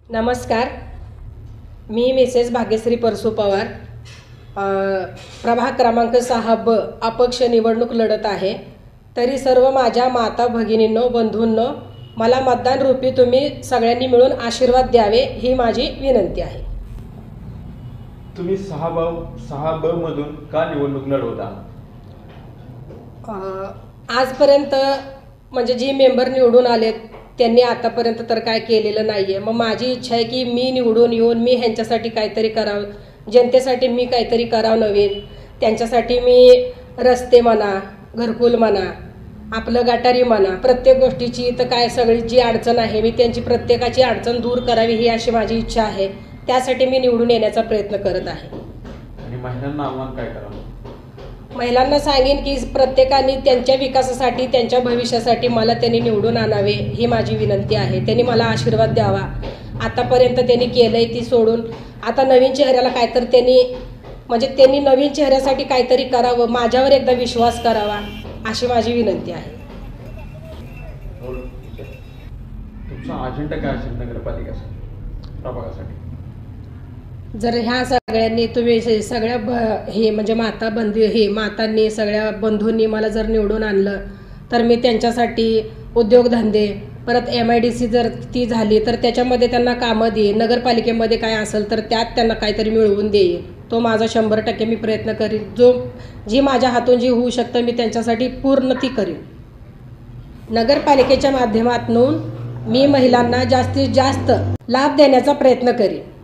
नमस्कार, मी मिसेस भाग्यश्री परसू पवार, प्रभाग क्रमांक 6 अपक्ष निवडणूक लढत आहे। तरी सर्व माझ्या माता भगिनींनो बंधूंनो, मला मतदान रूपी तुम्ही सगळ्यांनी मिळून आशीर्वाद द्यावे ही माझी विनंती आहे। तुम्ही 6ब मधून का निवडणूक लढवता? आजपर्यंत म्हणजे जी मेंबर निवडून आलेत त्यांनी आतापर्यंत तर काय केलेलं नाहीये। मग माझी इच्छा आहे की मी निवडून येऊन मी ह्यांच्यासाठी काहीतरी करावं, जनतेसाठी मी काहीतरी करावं नवीन। त्यांच्यासाठी मी रस्ते म्हणा, घरकुल म्हणा, आपलं गटारी म्हणा, प्रत्येक गोष्टीची तर काय सगळी जी अडचण आहे मी त्यांची प्रत्येकाची अडचण दूर करावी ही अशी माझी इच्छा आहे। त्यासाठी मी निवडून येण्याचा प्रयत्न करत आहे। आणि महिलांना आव्हान काय करावं? महिलांना सांगेन की प्रत्येकाने त्यांच्या विकासासाठी त्यांच्या भविष्यासाठी मला त्यांनी निवडून आणावे ही माझी विनंती आहे। त्यांनी मला आशीर्वाद द्यावा। आतापर्यंत त्यांनी केलंय ती सोडून आता नवीन चेहऱ्याला काहीतरी त्यांनी नवीन चेहऱ्यासाठी काहीतरी करावं, माझ्यावर एकदा विश्वास करावा अशी माझी विनंती आहे। तुमचा अजेंडा काय असेल नगरपालिकेसाठी, प्रभागासाठी? जर ह्या सगळ्यांनी तुम्ही सगळ्या हे म्हणजे मातांनी सगळ्या बंधूंनी मला जर निवडून आणलं तर मी त्यांच्यासाठी उद्योगधंदे परत MIDC जर ती झाली तर त्याच्यामध्ये त्यांना कामं देईन। नगरपालिकेमध्ये काय असेल तर त्यात त्यांना काहीतरी मिळवून देईन। तो माझा 100% मी प्रयत्न करीन। जी माझ्या हातून जी होऊ शकतं मी त्यांच्यासाठी पूर्ण ती करीन। नगरपालिकेच्या माध्यमातून मी महिलांना जास्तीत जास्त लाभ देण्याचा प्रयत्न करीन।